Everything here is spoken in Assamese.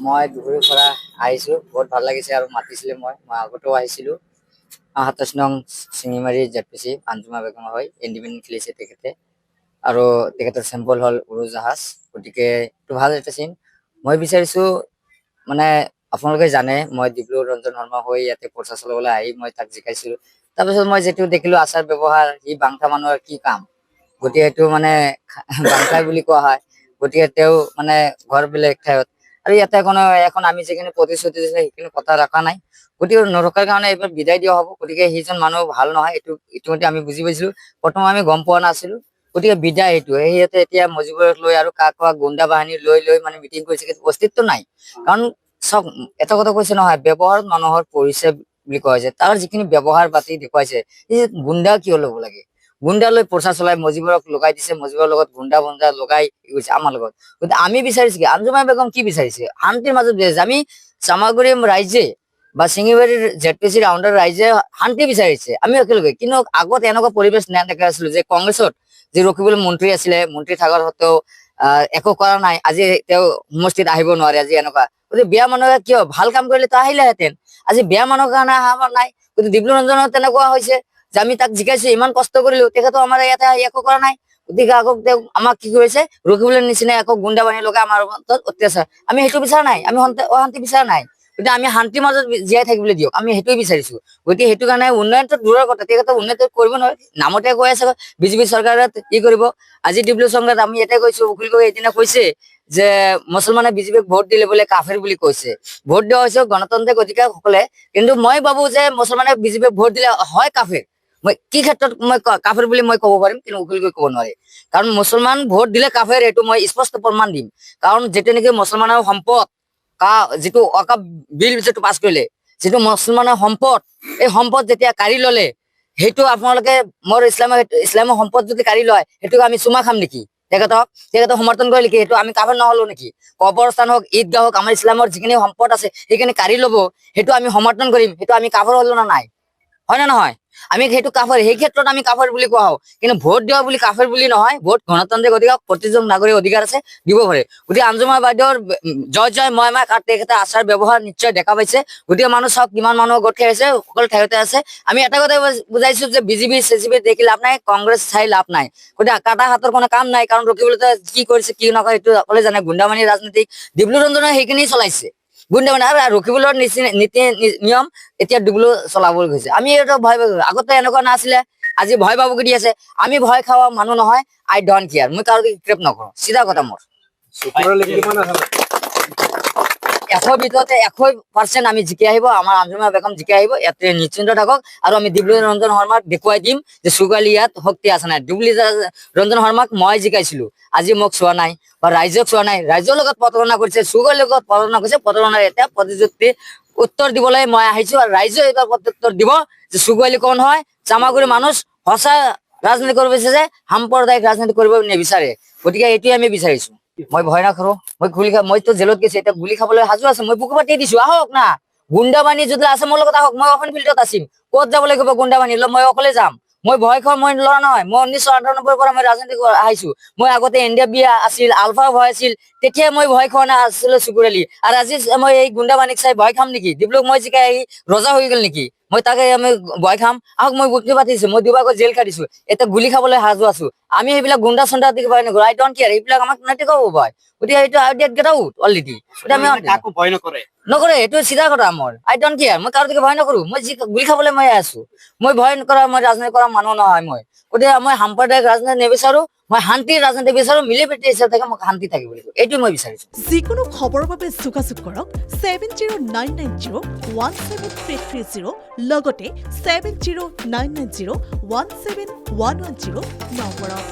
মই ধুবুৰীৰ পৰা আহিছো, বহুত ভাল লাগিছে আৰু মাতিছিলে মই আগতেও আহিছিলো। 27 নং চিঙিমাৰী জেডপিচি আঞ্জুমা বেগম হয়, ইণ্ডিপেণ্ডেণ্ট খেলিছে তেখেতে আৰু তেখেতৰ চেম্পল হ'ল উৰুজাহাজ। গতিকে এইটো ভাল এটা চিন। মই বিচাৰিছো মানে আপোনালোকে জানে মই ডিব্ৰু ৰঞ্জন শৰ্মা হৈ ইয়াতে প্ৰচাৰ চলাবলৈ আহি মই তাক জিকাইছিলো। তাৰপিছত মই যিটো দেখিলো আচাৰ ব্যৱহাৰ, ই বাংকা মানুহৰ কি কাম, গতিকে এইটো মানে বাংকাই বুলি কোৱা হয়। গতিকে তেওঁ মানে ঘৰ বেলেগ ঠাইত আৰু ইয়াতে এখন আমি যিখিনি প্ৰতিশ্ৰুতি দিছিলে সেইখিনি কথা ৰখা নাই। গতিকে নৰখাৰ কাৰণে এইবাৰ বিদায় দিয়া হ'ব। গতিকে সেইজন মানুহ ভাল নহয়, এইটো ইতিমধ্যে আমি বুজি পাইছিলো। প্ৰথম আমি গম পোৱা নাছিলো। গতিকে বিদায় এইটো সিহঁতে এতিয়া মজিবুৰক লৈ আৰু কাক গুণ্ডা বাহিনী লৈ মানে মিটিং কৰিছে, কিন্তু অস্তিত্ব নাই। কাৰণ চব এটা কথা কৈছে নহয়, ব্যৱহাৰত মানুহৰ পৰিচয় বুলি কোৱা হৈছে। তাৰ যিখিনি ব্যৱহাৰ পাতি দেখুৱাইছে, এই গুণ্ডা কিয় ল'ব লাগে? গুণ্ডা লৈ প্ৰচাৰ চলাই মজিবুৰক লগাই দিছে, মজিবুৰৰ লগত গুণ্ডা লগাই গৈছে আমাৰ লগত। গতিকে আমি বিচাৰিছো কি, আঞ্জুমা বেগম কি বিচাৰিছে? শান্তিৰ মাজত বিচাৰিছে। আমি চামাগুৰি ৰাইজে বা শিঙিবাৰীৰ জেডপিচিৰ আউণ্ডাৰ ৰাইজে শান্তি বিচাৰিছে, আমি একেলগে। কিন্তু আগত এনেকুৱা পৰিবেশ দেখা আছিলো যে কংগ্ৰেছত যি ৰখিবলৈ মন্ত্ৰী আছিলে, মন্ত্ৰী থকাৰ সত্বেও একো কৰা নাই। আজি তেওঁ সমষ্টিত আহিব নোৱাৰে, আজি এনেকুৱা। গতিকে বেয়া মানুহে কিয় ভাল কাম কৰিলে তো আহিলেহেঁতেন, আজি বেয়া মানুহৰ কাৰণে অহা নাই। গতিকে ডিব্ৰু ৰঞ্জনৰ তেনেকুৱা হৈছে যে আমি তাক জিকাইছো, ইমান কষ্ট কৰিলো, তেখেতো আমাৰ ইয়াতে একো কৰা নাই। গতিকে আকৌ তেওঁ আমাক কি কৰিছে, ৰখিবলৈ নিচিনা আকৌ গুণ্ডা বাহিনী লগাই আমাৰ অত্যাচাৰ। আমি সেইটো বিচৰা নাই, আমি অশান্তি বিচৰা নাই। গতিকে আমি শান্তিৰ মাজত জীয়াই থাকিবলৈ দিয়ক, আমি সেইটোৱে বিচাৰিছো। গতিকে সেইটো কাৰণে উন্নয়নটো দূৰৰ কথা, তেখেতে উন্নয়ন কৰিব নোৱাৰে। নামতে কৈ আছে বিজেপি চৰকাৰে কি কৰিব। আজি ডিব্ৰু চংঘাত আমি ইয়াতে কৈছো, উকিল গগৈ সেইদিনা কৈছে যে মুছলমানে বিজেপিক ভোট দিলে বোলে কাফেৰ বুলি কৈছে। ভোট দিয়া হৈছে গণতান্ত্ৰিক অধিকাৰ সকলে, কিন্তু মই ভাবো যে মুছলমানে বিজেপিক ভোট দিলে হয় কাফেৰ। মই কি ক্ষেত্ৰত মই কাফেৰ বুলি মই ক'ব পাৰিম, কিন্তু উকিল গগৈ ক'ব নোৱাৰে। কাৰণ মুছলমান ভোট দিলে কাফেৰ, এইটো মই স্পষ্ট প্ৰমাণ দিম। কাৰণ যেতিয়া নেকি মুছলমানৰ সম্পদ যিটো ৱাকাফ বিল যিটো পাছ কৰিলে, যিটো মুছলমানৰ সম্পদ, এই সম্পদ যেতিয়া কাঢ়ি ললে, সেইটো আপোনালোকে মোৰ ইছলামৰ সম্পদ যদি কাঢ়ি লয়, সেইটোক আমি চুমা খাম নেকি? তেখেতক সমৰ্থন কৰে নেকি? সেইটো আমি কাফেৰ নহলো নেকি? কবৰস্থান হওক, ঈদগাহ হওক, আমাৰ ইছলামৰ যিখিনি সম্পদ আছে সেইখিনি কাঢ়ি লব, সেইটো আমি সমৰ্থন কৰিম, সেইটো আমি কাফেৰ হলো না নাই? হয় নে নহয়? আমি সেইটো কাফেৰ, সেই ক্ষেত্ৰত আমি কাফেৰ বুলি কোৱা হওঁ। কিন্তু ভোট দিয়া বুলি কাফেৰ বুলি নহয়। ভোট গণতান্ত্ৰিক অধিকাৰ, প্ৰতিজন নাগৰিক অধিকাৰ আছে, দিব পাৰে। গতিকে আঞ্জুমা বাইদেউৰ জয় মই তেখেতে আচাৰ ব্যৱহাৰ নিশ্চয় দেখা পাইছে। গতিকে মানুহ চাওক কিমান মানুহ গোট খাই আছে, সকলো ঠাইতে আছে। আমি এটা কথা বুজাইছো যে বিজেপি চিজেপি দেখি লাভ নাই, কংগ্ৰেছ চাই লাভ নাই। গতিকে কাটা হাতৰ কোনো কাম নাই। কাৰণ ৰখিবলৈ কি কৰিছে কি নকৰে সেইটো সকলোৱে জানে। গুণ্ডামানি ৰাজনীতি ডিব্ৰু ৰঞ্জনে সেইখিনি চলাইছে। গুণ্ডামানি আৰু ৰখিবলৈ নীতি নিয়ম এতিয়া ডিব্ৰু চলাবলৈ গৈছে। আমি এইটো ভয় আগতে এনেকুৱা নাছিলে, আজি ভয় পাবকে দি আছে। আমি ভয় খোৱা মানুহ নহয়। আই ডোন্ট কেয়াৰ, মই কাৰো ক্ৰেপ নকৰো, চিধা কথা মোৰ। 100 ভিতৰতে 100% আমি জিকি আহিব, আমাৰ আঞ্জুমা বেগম জিকি আহিব। ইয়াতে নিশ্চিন্ত থাকক। আৰু আমি ডিব্ৰু ৰঞ্জন শৰ্মাক দেখুৱাই দিম যে চুগালি ইয়াত শক্তি আছে নাই। ডিব্ৰু ৰঞ্জন শৰ্মাক মই জিকাইছিলো, আজি মোক চোৱা নাই বা ৰাইজক চোৱা নাই। ৰাইজৰ লগত প্ৰতাৰণা কৰিছে, চুগালিৰ লগত প্ৰতাৰণা কৰিছে। প্ৰতাৰণাৰ এতিয়া প্ৰতিযুক্তি উত্তৰ দিবলৈ মই আহিছো। আৰু ৰাইজে এইবাৰ প্ৰত্যুত্তৰ দিব যে চুগালি কোন হয়। চামাগুৰি মানুহ সঁচা ৰাজনীতি কৰিব বিচাৰে, সাম্প্ৰদায়িক ৰাজনীতি কৰিব নিবিচাৰে। গতিকে এইটোৱে আমি বিচাৰিছো। মই ভয় নকৰো, মইতো জেলত গৈছো, এতিয়া গুলি খাবলৈ সাজু আছে। মই বুকু পাতি দিছো, আহক না। গুণ্ডা বাহিনী যদি আছে মোৰ লগত আহক, মই অপেন ফিল্ডত আছিম। ক'ত যাব লাগিব গুণ্ডা বাহিনী? মই অকলে যাম। মই ভয় খোৱা মই ল'ৰা নহয়। মই 1998 পৰা মই ৰাজনীতি আহিছো। মই আগতে NDFB আছিল, আলফা ভয় আছিল, তেতিয়া মই ভয় খোৱা নাছিলো চুকুৰালি। আৰু আজি মই এই গুণ্ডা বাহিনীক চাই ভয় খাম নেকি? ডিব্ৰুক মই জিকাই আহি ৰজা হৈ গল নেকি? মই তাকে আমি ভয় খাম? আহক, মই বুকু পাতিছো, মই দুবাৰকৈ জেল কাটিছো, এতিয়া গুলি খাবলৈ সাজু আছো। আমি সেইবিলাক গুণ্ডা চুণ্ডা ভয় নকৰো। আই ডোন্ট কেয়াৰ, এইবিলাক আমাক নৈতিক ভয়। গতিকে এইটো গেট আউট অলৰেডি। নকৰে, এইটো চিধা কথা মোৰ। আই ডোন্ট কেয়াৰ, মই কাৰো ভয় নকৰো। মই গুলি খাবলৈ মই আছো। মই ভয় নকৰা, মই ৰাজনীতি কৰা মানুহ নহয় মই। গতিকে মই সাম্প্ৰদায়িক ৰাজনীতি নিবিচাৰো, মই শান্তিৰ ৰাজনীতি বিচাৰো। মিলি প্ৰীতি হিচাপে থাকে, মই শান্তি থাকিব লাগিব, এইটো মই বিচাৰিছো। যিকোনো খবৰৰ বাবে যোগাযোগ কৰক 7099017330 লগতে 7099017110 নম্বৰত।